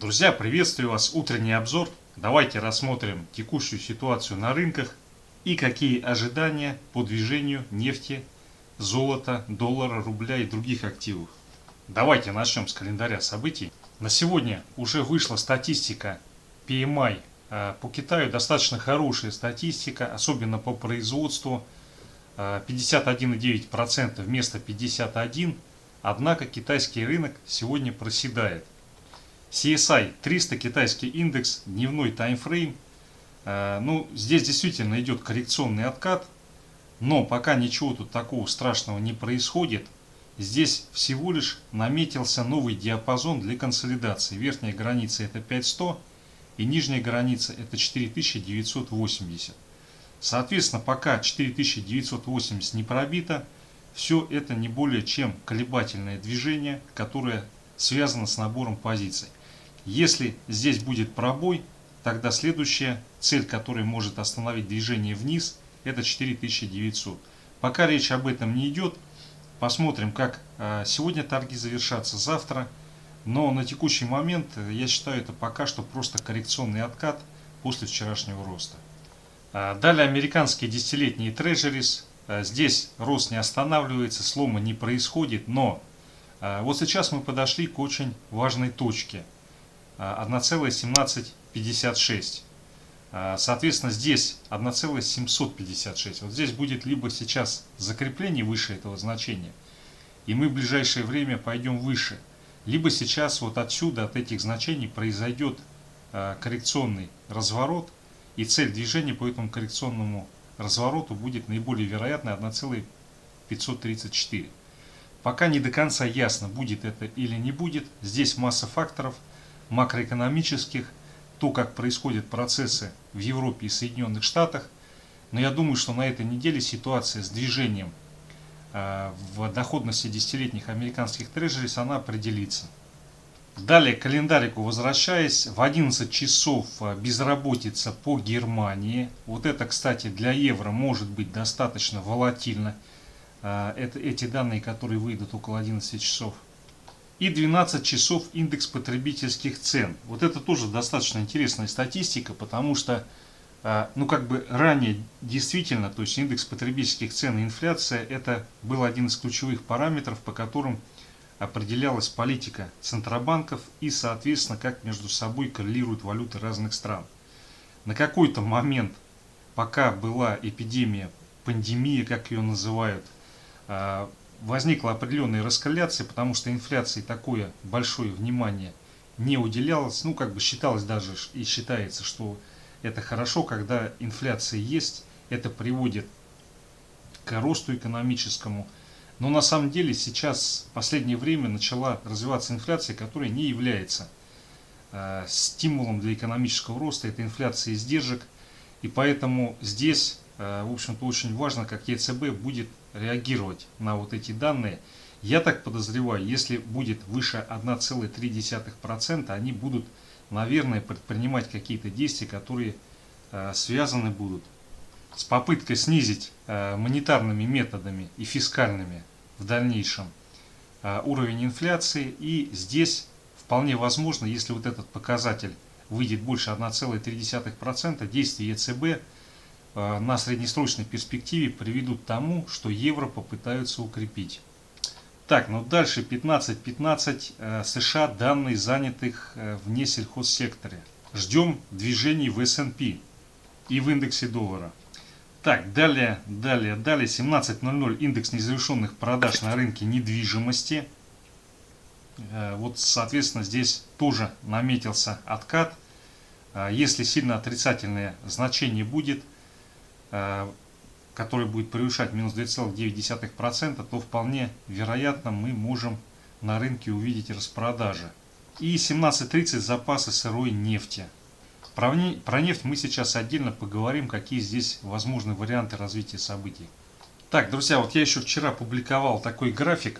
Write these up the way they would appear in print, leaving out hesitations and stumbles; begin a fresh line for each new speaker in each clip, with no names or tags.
Друзья, приветствую вас! Утренний обзор. Давайте рассмотрим текущую ситуацию на рынках и какие ожидания по движению нефти, золота, доллара, рубля и других активов. Давайте начнем с календаря событий. На сегодня уже вышла статистика PMI по Китаю. Достаточно хорошая статистика, особенно по производству. 51,9% вместо 51%. Однако китайский рынок сегодня проседает. CSI 300, китайский индекс, дневной таймфрейм. Здесь действительно идет коррекционный откат, но пока ничего тут такого страшного не происходит. Здесь всего лишь наметился новый диапазон для консолидации. Верхняя граница это 5100 и нижняя граница это 4980. Соответственно, пока 4980 не пробито, все это не более чем колебательное движение, которое связано с набором позиций. Если здесь будет пробой, тогда следующая цель, которая может остановить движение вниз, это 4900. Пока речь об этом не идет, посмотрим, как сегодня торги завершатся, завтра. Но на текущий момент, я считаю, это пока что просто коррекционный откат после вчерашнего роста. Далее американские десятилетние трежерис. Здесь рост не останавливается, слома не происходит, но вот сейчас мы подошли к очень важной точке. 1,1756. Соответственно, здесь 1,756. Вот здесь будет либо сейчас закрепление выше этого значения, и мы в ближайшее время пойдем выше, либо сейчас вот отсюда, от этих значений, произойдет коррекционный разворот, и цель движения по этому коррекционному развороту будет наиболее вероятной 1,534. Пока не до конца ясно, будет это или не будет. Здесь масса факторов макроэкономических, то, как происходят процессы в Европе и Соединенных Штатах. Но я думаю, что на этой неделе ситуация с движением в доходности десятилетних американских трежерис, она определится. Далее, к календарику возвращаясь, в 11 часов безработица по Германии. Вот это, кстати, для евро может быть достаточно волатильно. Это эти данные, которые выйдут около 11 часов. И 12 часов индекс потребительских цен. Вот это тоже достаточно интересная статистика, потому что, ранее действительно, то есть индекс потребительских цен и инфляция, это был один из ключевых параметров, по которым определялась политика центробанков и, соответственно, как между собой коррелируют валюты разных стран. На какой-то момент, пока была эпидемия, пандемия, как ее называют, возникла определенная раскорреляция, потому что инфляции такое большое внимание не уделялось. Считалось даже и считается, что это хорошо, когда инфляция есть, это приводит к росту экономическому. Но на самом деле сейчас в последнее время начала развиваться инфляция, которая не является стимулом для экономического роста. Это инфляция издержек. И поэтому здесь, в общем-то, очень важно, как ЕЦБ будет реагировать на вот эти данные. Я так подозреваю, если будет выше 1,3%, они будут, наверное, предпринимать какие-то действия, которые связаны будут с попыткой снизить монетарными методами и фискальными в дальнейшем уровень инфляции. И здесь вполне возможно, если вот этот показатель выйдет больше 1,3%, действия ЕЦБ на среднесрочной перспективе приведут к тому, что евро попытаются укрепить. Так, дальше 15.15 США, данные занятых в несельхозсекторе. Ждем движений в S&P и в индексе доллара. Так, далее 17.00 индекс незавершенных продаж на рынке недвижимости. Вот, соответственно, здесь тоже наметился откат. Если сильно отрицательное значение будет, который будет превышать минус 2,9%, то вполне вероятно мы можем на рынке увидеть распродажи. И 17.30 запасы сырой нефти. Про нефть мы сейчас отдельно поговорим, какие здесь возможны варианты развития событий. Так, друзья, вот я еще вчера публиковал такой график.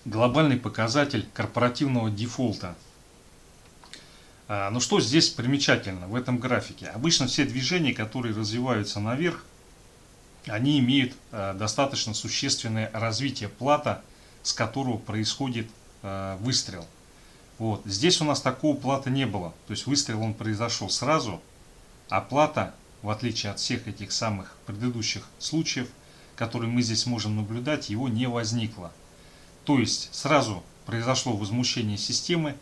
Глобальный показатель корпоративного дефолта. Что здесь примечательно в этом графике? Обычно все движения, которые развиваются наверх, они имеют достаточно существенное развитие плата, с которого происходит выстрел. Вот. Здесь у нас такого плата не было. То есть выстрел он произошел сразу, а плата, в отличие от всех этих самых предыдущих случаев, которые мы здесь можем наблюдать, его не возникло. То есть сразу произошло возмущение системы,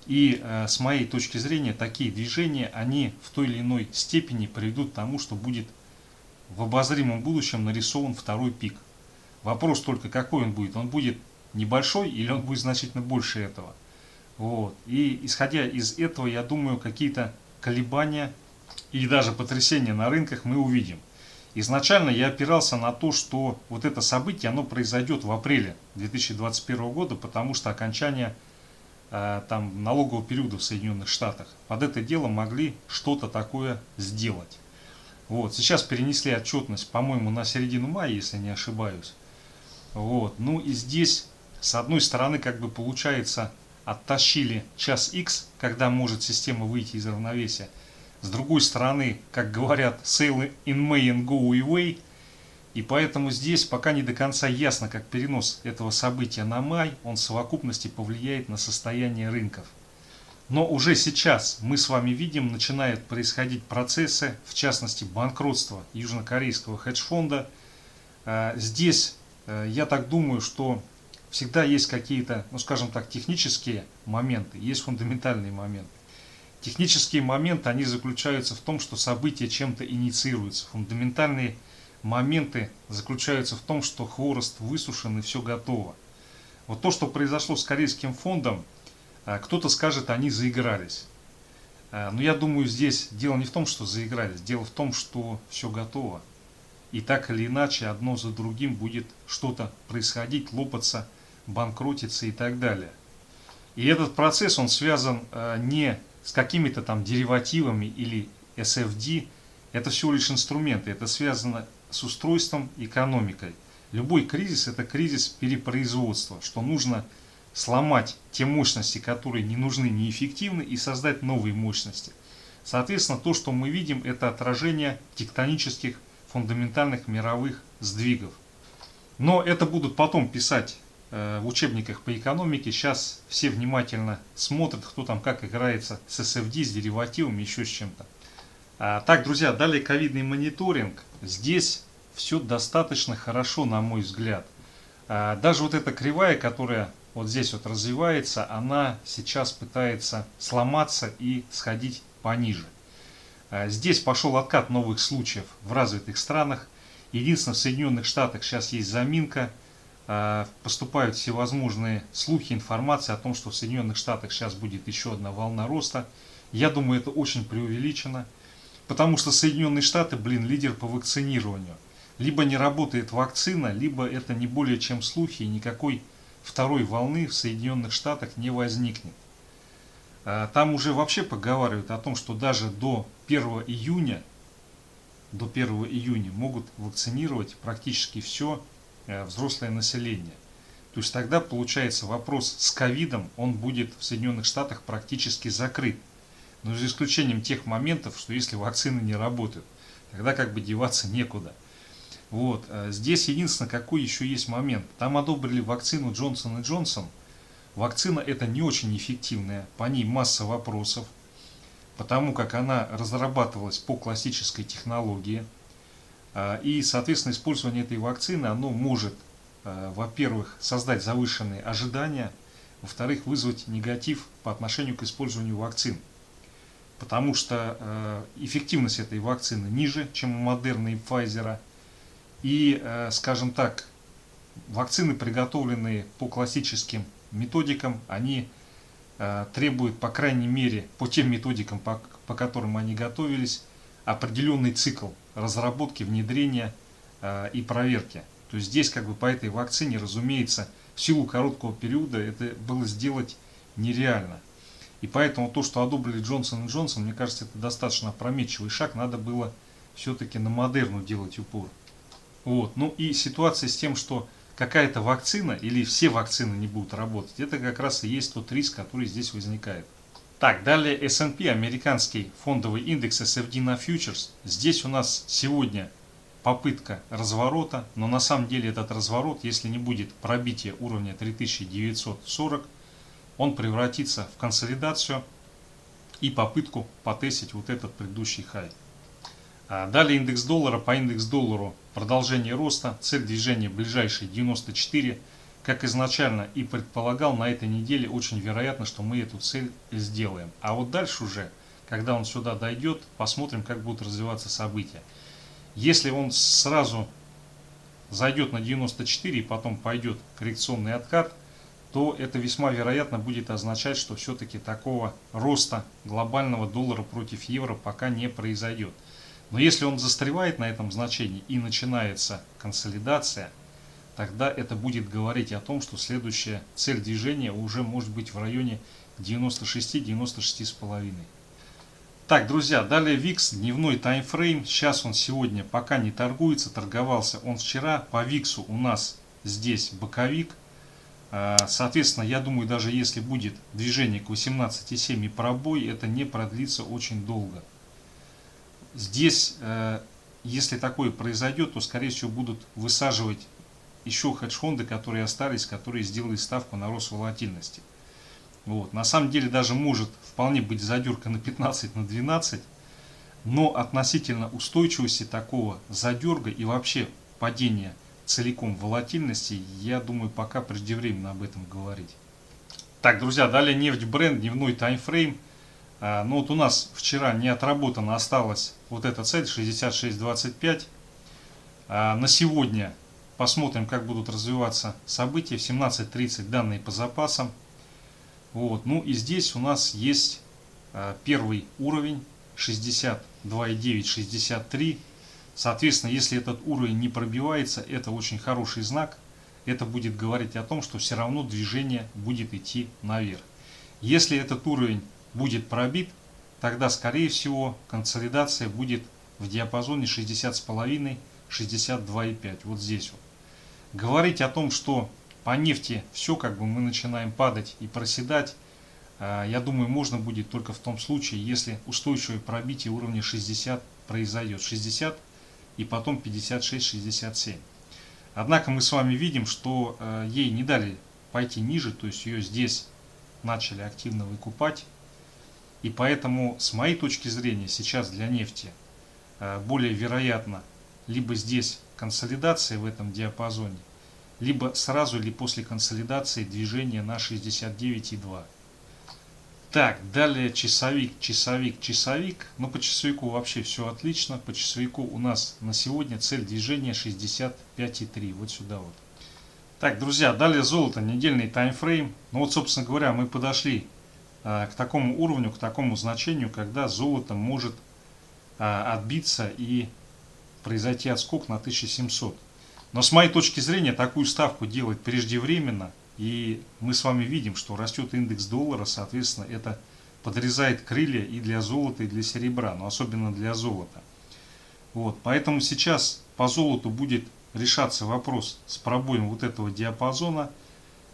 и с моей точки зрения такие движения, они в той или иной степени приведут к тому, что будет в обозримом будущем нарисован второй пик. Вопрос только, какой он будет. Он будет небольшой или он будет значительно больше этого. Вот. И исходя из этого, я думаю, какие-то колебания и даже потрясения на рынках мы увидим. Изначально я опирался на то, что вот это событие, оно произойдет в апреле 2021 года, потому что окончание там налогового периода в Соединенных Штатах. Под это дело могли что-то такое сделать. Вот. Сейчас перенесли отчетность, по-моему, на середину мая, если не ошибаюсь. Вот. Ну и здесь, с одной стороны, как бы получается, оттащили час X, когда может система выйти из равновесия. С другой стороны, как говорят, sail in May and go away. И поэтому здесь пока не до конца ясно, как перенос этого события на май, он в совокупности повлияет на состояние рынков. Но уже сейчас мы с вами видим, начинают происходить процессы, в частности банкротство южнокорейского хедж-фонда. Здесь я так думаю, что всегда есть какие-то, ну скажем так, технические моменты, есть фундаментальные моменты. Технические моменты, они заключаются в том, что события чем-то инициируются. Фундаментальные моменты заключаются в том, что хворост высушен и все готово. Вот то, что произошло с корейским фондом, кто-то скажет, они заигрались. Но я думаю, здесь дело не в том, что заигрались, дело в том, что все готово. И так или иначе, одно за другим будет что-то происходить, лопаться, банкротиться и так далее. И этот процесс, он связан не с какими-то там деривативами или SFD, это всего лишь инструменты, это связано с устройством, экономикой. Любой кризис – это кризис перепроизводства, что нужно сломать те мощности, которые не нужны, неэффективны, и создать новые мощности. Соответственно, то, что мы видим, это отражение тектонических фундаментальных мировых сдвигов. Но это будут потом писать в учебниках по экономике. Сейчас все внимательно смотрят, кто там как играется с SFD, с деривативами, еще с чем-то. Так, друзья, далее ковидный мониторинг. Здесь все достаточно хорошо, на мой взгляд. Даже вот эта кривая, которая вот здесь вот развивается, она сейчас пытается сломаться и сходить пониже. Здесь пошел откат новых случаев в развитых странах. Единственное, в Соединенных Штатах сейчас есть заминка. Поступают всевозможные слухи, информация о том, что в Соединенных Штатах сейчас будет еще одна волна роста. Я думаю, это очень преувеличено. Потому что Соединенные Штаты, лидер по вакцинированию. Либо не работает вакцина, либо это не более чем слухи, и никакой второй волны в Соединенных Штатах не возникнет. Там уже вообще поговаривают о том, что даже до 1 июня могут вакцинировать практически все взрослое население. То есть тогда получается вопрос с ковидом, он будет в Соединенных Штатах практически закрыт. Но за исключением тех моментов, что если вакцины не работают, тогда как бы деваться некуда. Вот. Здесь единственное, какой еще есть момент. Там одобрили вакцину Johnson & Johnson. Вакцина это не очень эффективная, по ней масса вопросов, потому как она разрабатывалась по классической технологии. И, соответственно, использование этой вакцины, оно может, во-первых, создать завышенные ожидания, во-вторых, вызвать негатив по отношению к использованию вакцин. Потому что эффективность этой вакцины ниже, чем у Модерна и Pfizer. И, скажем так, вакцины, приготовленные по классическим методикам, они требуют, по крайней мере, по тем методикам, по которым они готовились, определенный цикл разработки, внедрения и проверки. То есть здесь как бы по этой вакцине, разумеется, в силу короткого периода это было сделать нереально. И поэтому то, что одобрили Johnson & Johnson, мне кажется, это достаточно опрометчивый шаг. Надо было все-таки на Модерну делать упор. Вот. Ну и ситуация с тем, что какая-то вакцина или все вакцины не будут работать, это как раз и есть тот риск, который здесь возникает. Так, далее S&P, американский фондовый индекс SFD на фьючерс. Здесь у нас сегодня попытка разворота, но на самом деле этот разворот, если не будет пробития уровня 3940, он превратится в консолидацию и попытку потестить вот этот предыдущий хай. Далее индекс доллара. По индекс доллару продолжение роста, цель движения ближайшие 94. Как изначально и предполагал, на этой неделе очень вероятно, что мы эту цель сделаем. А вот дальше уже, когда он сюда дойдет, посмотрим, как будут развиваться события. Если он сразу зайдет на 94 и потом пойдет коррекционный откат, то это весьма вероятно будет означать, что все-таки такого роста глобального доллара против евро пока не произойдет. Но если он застревает на этом значении и начинается консолидация, тогда это будет говорить о том, что следующая цель движения уже может быть в районе 96-96,5. Так, друзья, далее VIX, дневной таймфрейм. Сейчас он сегодня пока не торгуется, торговался он вчера. По VIX у нас здесь боковик. Соответственно, я думаю, даже если будет движение к 18,7 и пробой, это не продлится очень долго. Здесь, если такое произойдет, то, скорее всего, будут высаживать еще хедж-фонды, которые остались, которые сделали ставку на рост волатильности. Вот. На самом деле даже может вполне быть задерка на 15, на 12, но относительно устойчивости такого задерга и вообще падения целиком волатильности, я думаю, пока преждевременно об этом говорить. Так, друзья, далее нефть Brent, дневной таймфрейм. Ну вот у нас вчера не отработана осталась вот эта цель 66.25. На сегодня посмотрим, как будут развиваться события. В 17:30 данные по запасам. Вот. Ну и здесь у нас есть первый уровень 62,9-63. Соответственно, если этот уровень не пробивается, это очень хороший знак. Это будет говорить о том, что все равно движение будет идти наверх. Если этот уровень будет пробит, тогда, скорее всего, консолидация будет в диапазоне 60,5-62,5. Вот здесь вот. Говорить о том, что по нефти все, как бы мы начинаем падать и проседать, я думаю, можно будет только в том случае, если устойчивое пробитие уровня 60 произойдет. 60 и потом 56-67. Однако мы с вами видим, что ей не дали пойти ниже, то есть ее здесь начали активно выкупать. И поэтому, с моей точки зрения, сейчас для нефти более вероятно либо здесь консолидация в этом диапазоне, либо сразу или после консолидации движение на 69,2. Так, далее часовик. Но по часовику вообще все отлично. По часовику у нас на сегодня цель движения 65,3. Вот сюда вот. Так, друзья, далее золото, недельный таймфрейм. Ну вот, собственно говоря, мы подошли к такому уровню, к такому значению, когда золото может отбиться и произойти отскок на 1700. Но с моей точки зрения такую ставку делать преждевременно, и мы с вами видим, что растет индекс доллара, соответственно, это подрезает крылья и для золота, и для серебра, но особенно для золота. Вот, поэтому сейчас по золоту будет решаться вопрос с пробоем вот этого диапазона.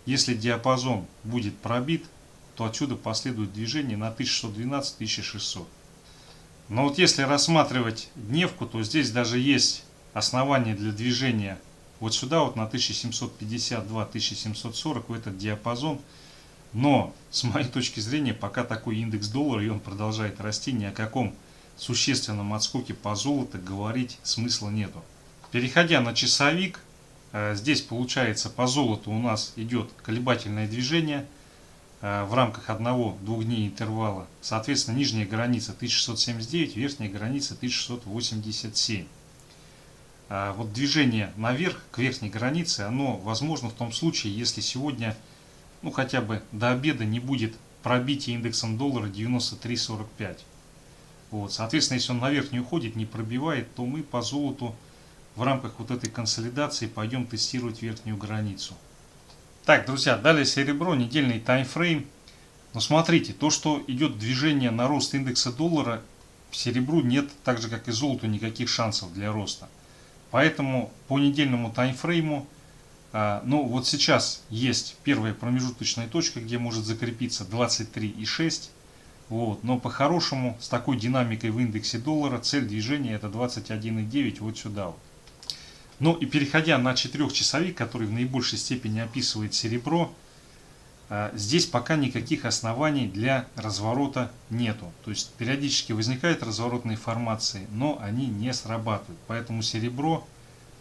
Если диапазон будет пробит, то отсюда последует движение на 1612-1600. Но вот если рассматривать дневку, то здесь даже есть основания для движения вот сюда, вот на 1752-1740, в этот диапазон. Но, с моей точки зрения, пока такой индекс доллара, и он продолжает расти, ни о каком существенном отскоке по золоту говорить смысла нету. Переходя на часовик, здесь получается по золоту у нас идет колебательное движение в рамках 1-2 дней интервала. Соответственно, нижняя граница 1679, верхняя граница 1687. Вот движение наверх, к верхней границе, оно возможно в том случае, если сегодня, ну хотя бы до обеда не будет пробития индексом доллара 93.45. Вот, соответственно, если он наверх не уходит, не пробивает, то мы по золоту в рамках вот этой консолидации пойдем тестировать верхнюю границу. Так, друзья, далее серебро, недельный таймфрейм. Но смотрите, то, что идет движение на рост индекса доллара, серебру нет, так же как и золоту, никаких шансов для роста. Поэтому по недельному таймфрейму, ну вот сейчас есть первая промежуточная точка, где может закрепиться 23,6. Вот, но по-хорошему с такой динамикой в индексе доллара цель движения это 21,9 вот сюда вот. Ну и переходя на 4-часовик, который в наибольшей степени описывает серебро, Здесь пока никаких оснований для разворота нету. То есть периодически возникают разворотные формации, но они не срабатывают. Поэтому серебро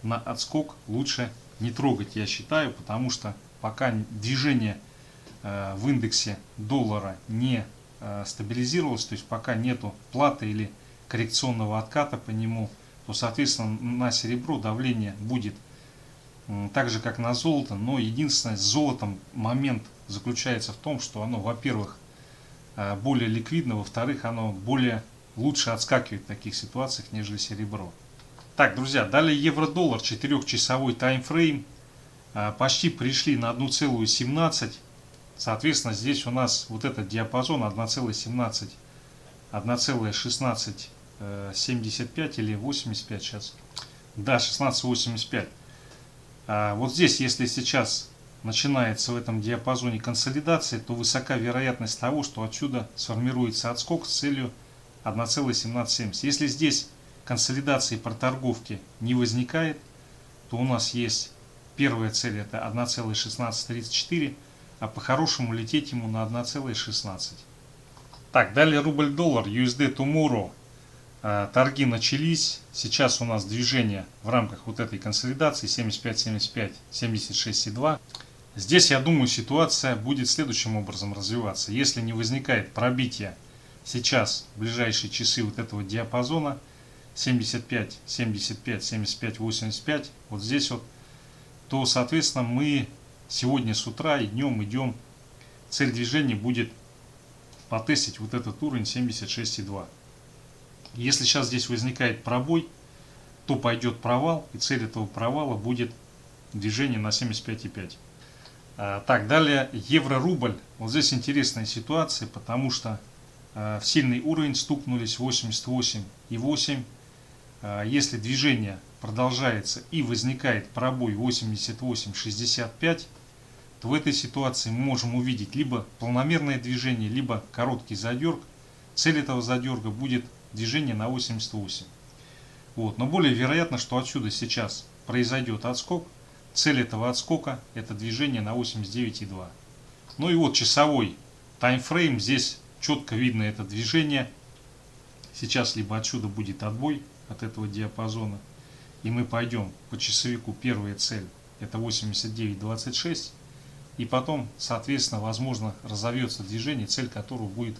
на отскок лучше не трогать, я считаю, потому что пока движение в индексе доллара не стабилизировалось, то есть пока нету платы или коррекционного отката по нему, то, соответственно, на серебро давление будет так же, как на золото, но единственное, с золотом момент заключается в том, что оно, во-первых, более ликвидно, во-вторых, оно лучше отскакивает в таких ситуациях, нежели серебро. Так, друзья, далее евро-доллар, 4-часовой таймфрейм, почти пришли на 1,17. Соответственно, здесь у нас вот этот диапазон 1,17, 1,1675 или 85 сейчас. Да, 16,85. Вот здесь, если сейчас начинается в этом диапазоне консолидация, то высока вероятность того, что отсюда сформируется отскок с целью 1,1770. Если здесь консолидации проторговки не возникает, то у нас есть первая цель, это 1,1634, а по-хорошему лететь ему на 1,16. Так, далее рубль-доллар, USD Tomorrow. Торги начались, сейчас у нас движение в рамках вот этой консолидации 75-75, 76,2. Здесь, я думаю, ситуация будет следующим образом развиваться. Если не возникает пробитие сейчас, в ближайшие часы вот этого диапазона 75, 75, 75, 85, вот здесь вот, то, соответственно, мы сегодня с утра и днем идем, цель движения будет потестить вот этот уровень 76,2. Если сейчас здесь возникает пробой, то пойдет провал, и цель этого провала будет движение на 75,5. Так, далее евро-рубль. Вот здесь интересная ситуация, потому что в сильный уровень стукнулись 88,8. Если движение продолжается и возникает пробой 88,65, то в этой ситуации мы можем увидеть либо полномерное движение, либо короткий задерг. Цель этого задерга будет движение на 88. Вот. Но более вероятно, что отсюда сейчас произойдет отскок. Цель этого отскока это движение на 89,2. Ну и вот часовой таймфрейм. Здесь четко видно это движение. Сейчас либо отсюда будет отбой от этого диапазона, и мы пойдем по часовику. Первая цель это 89,26. И потом, соответственно, возможно, разовьется движение, цель которого будет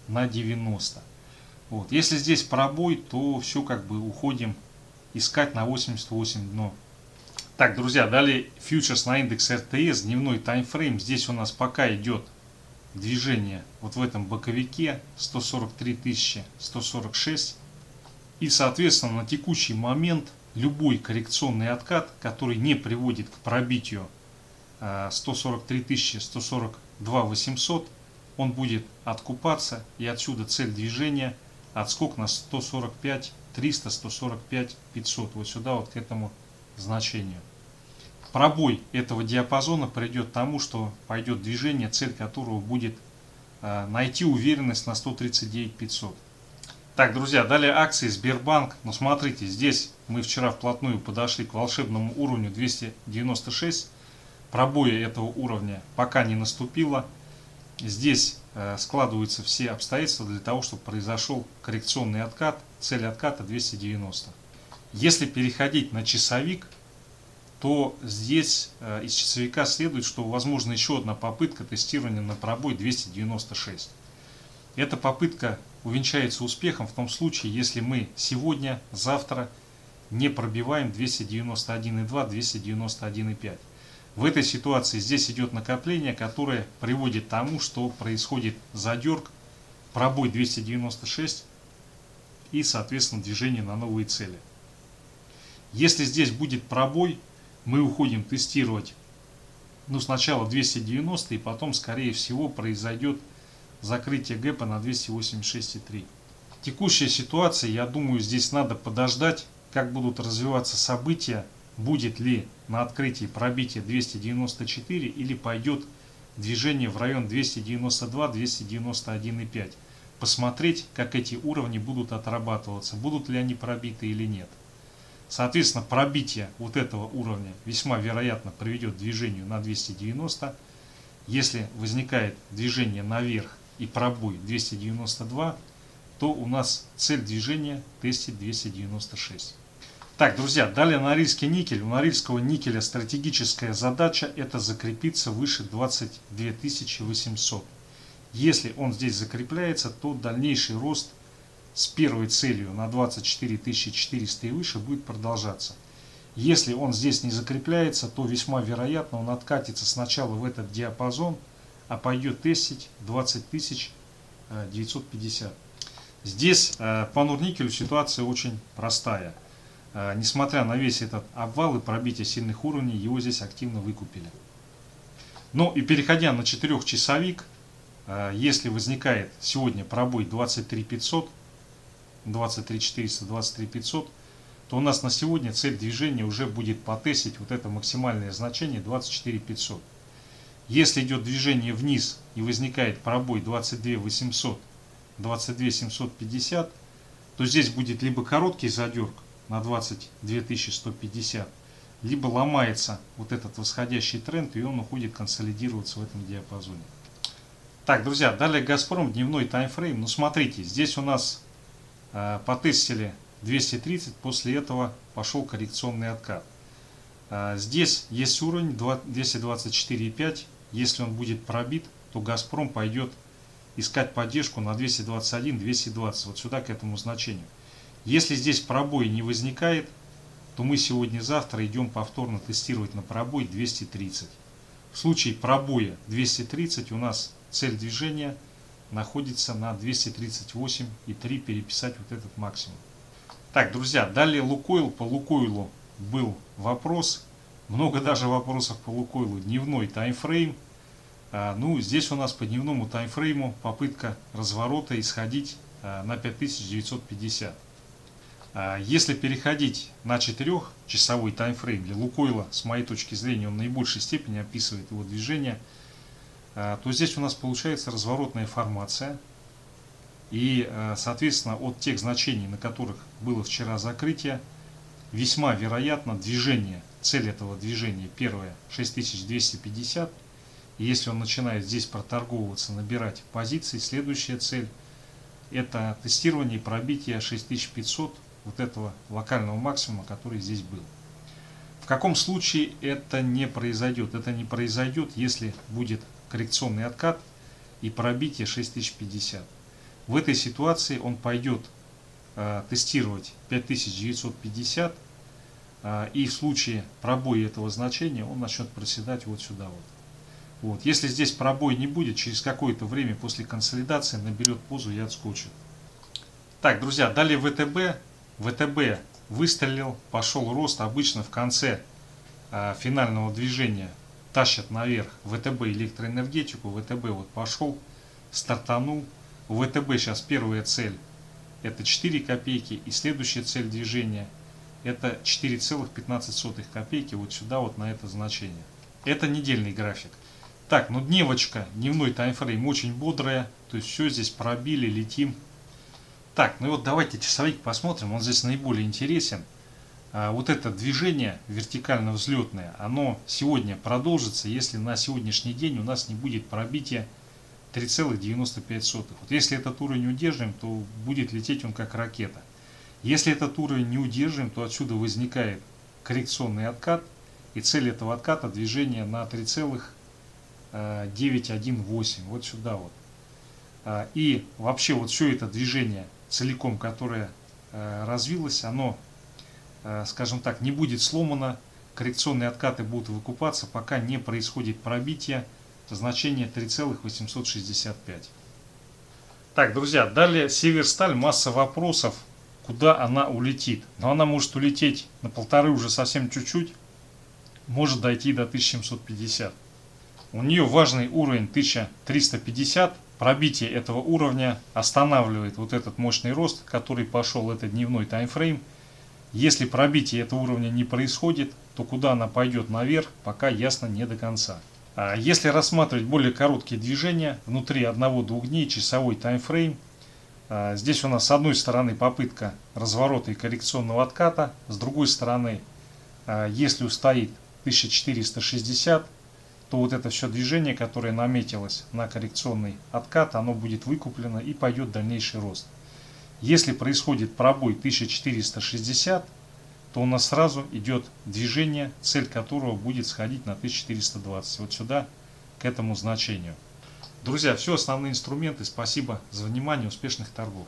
на 90. Вот. Если здесь пробой, то все как бы уходим искать на 88 дно. Так, друзья, далее фьючерс на индекс РТС, дневной таймфрейм. Здесь у нас пока идет движение вот в этом боковике 143 146. И, соответственно, на текущий момент любой коррекционный откат, который не приводит к пробитию 143 142 800, он будет откупаться, и отсюда цель движения отскок на 145 300, 145 500, вот сюда, вот к этому значению. Пробой этого диапазона придет к тому, что пойдет движение, цель которого будет найти уверенность на 139 500. Так, друзья, далее акции Сбербанк. Ну, смотрите, здесь мы вчера вплотную подошли к волшебному уровню 296. Пробоя этого уровня пока не наступило. Здесь складываются все обстоятельства для того, чтобы произошел коррекционный откат. Цель отката 290. Если переходить на часовик, то здесь из часовика следует, что возможно еще одна попытка тестирования на пробой 296. Эта попытка увенчается успехом в том случае, если мы сегодня, завтра не пробиваем 291,2, 291,5. В этой ситуации здесь идет накопление, которое приводит к тому, что происходит задерг, пробой 296 и, соответственно, движение на новые цели. Если здесь будет пробой, мы уходим тестировать сначала 290, и потом, скорее всего, произойдет закрытие гэпа на 286,3. Текущая ситуация, я думаю, здесь надо подождать, как будут развиваться события, будет ли на открытии пробитие 294 или пойдет движение в район 292-291,5. Посмотреть, как эти уровни будут отрабатываться, будут ли они пробиты или нет. Соответственно, пробитие вот этого уровня весьма вероятно приведет к движению на 290. Если возникает движение наверх и пробой 292, то у нас цель движения тестит 296. Так, друзья, далее Норильский никель. У Норильского никеля стратегическая задача — это закрепиться выше 22 800. Если он здесь закрепляется, то дальнейший рост с первой целью на 24 400 и выше будет продолжаться. Если он здесь не закрепляется, то весьма вероятно он откатится сначала в этот диапазон, а пойдет тестить 20 950. Здесь по Норникелю ситуация очень простая. Несмотря на весь этот обвал и пробитие сильных уровней, его здесь активно выкупили. Ну и переходя на 4-часовик, если возникает сегодня пробой 23 500, 23 400, 23 500, то у нас на сегодня цель движения уже будет потестить вот это максимальное значение 24 500. Если идет движение вниз и возникает пробой 22 800, 22 750, то здесь будет либо короткий задерг на 22 150, либо ломается вот этот восходящий тренд, и он уходит консолидироваться в этом диапазоне. Так, друзья, далее Газпром, дневной таймфрейм. Ну, смотрите, здесь у нас потестили 230, после этого пошел коррекционный откат. Здесь есть уровень 224,5. Если он будет пробит, то Газпром пойдет искать поддержку на 221, 220, вот сюда, к этому значению. Если здесь пробой не возникает, то мы сегодня-завтра идем повторно тестировать на пробой 230. В случае пробоя 230 у нас цель движения находится на 238,3, переписать вот этот максимум. Так, друзья, далее Лукойл. По Лукойлу был вопрос, много даже вопросов по Лукойлу. Дневной таймфрейм. Ну, здесь у нас по дневному таймфрейму попытка разворота исходить на 5950. Если переходить на 4-часовой таймфрейм, для Лукойла, с моей точки зрения, он в наибольшей степени описывает его движение, то здесь у нас получается разворотная формация. И, соответственно, от тех значений, на которых было вчера закрытие, весьма вероятно движение, цель этого движения, первое 6250. И если он начинает здесь проторговываться, набирать позиции, следующая цель — это тестирование и пробитие 6500, вот этого локального максимума, который здесь был. В каком случае это не произойдет? Это не произойдет, если будет коррекционный откат и пробитие 6050. В этой ситуации он пойдет тестировать 5950, и в случае пробоя этого значения он начнет проседать вот сюда вот. Если здесь пробой не будет, через какое-то время после консолидации наберет позу и отскочит. Так, друзья, далее ВТБ. ВТБ выстрелил, пошел рост. Обычно в конце финального движения тащат наверх ВТБ электроэнергетику. ВТБ вот пошел, стартанул. У ВТБ сейчас первая цель — это 4 копейки, и следующая цель движения — это 4,15 копейки, вот сюда вот на это значение. Это недельный график. Так, ну дневочка, дневной таймфрейм очень бодрая, то есть все здесь пробили, летим. Так, ну и вот давайте часовик посмотрим, он здесь наиболее интересен. Вот это движение вертикально-взлетное, оно сегодня продолжится, если на сегодняшний день у нас не будет пробития 3,95. Вот если этот уровень удержим, то будет лететь он как ракета. Если этот уровень не удержим, то отсюда возникает коррекционный откат, и цель этого отката — движение на 3,918, вот сюда вот. И вообще вот все это движение целиком, которое развилось, оно, скажем так, не будет сломано, коррекционные откаты будут выкупаться, пока не происходит пробитие значения 3,865. Так, друзья, далее Северсталь, масса вопросов, куда она улетит. Но она может улететь на 1,5 уже совсем чуть-чуть, может дойти до 1750. У нее важный уровень 1350. Пробитие этого уровня останавливает вот этот мощный рост, который пошел, это дневной таймфрейм. Если пробитие этого уровня не происходит, то куда она пойдет наверх, пока ясно не до конца. А если рассматривать более короткие движения, внутри 1-2 дней, часовой таймфрейм, здесь у нас с одной стороны попытка разворота и коррекционного отката, с другой стороны, если устоит 1460, то вот это все движение, которое наметилось на коррекционный откат, оно будет выкуплено и пойдет дальнейший рост. Если происходит пробой 1460, то у нас сразу идет движение, цель которого будет сходить на 1420. Вот сюда, к этому значению. Друзья, все основные инструменты. Спасибо за внимание. Успешных торгов.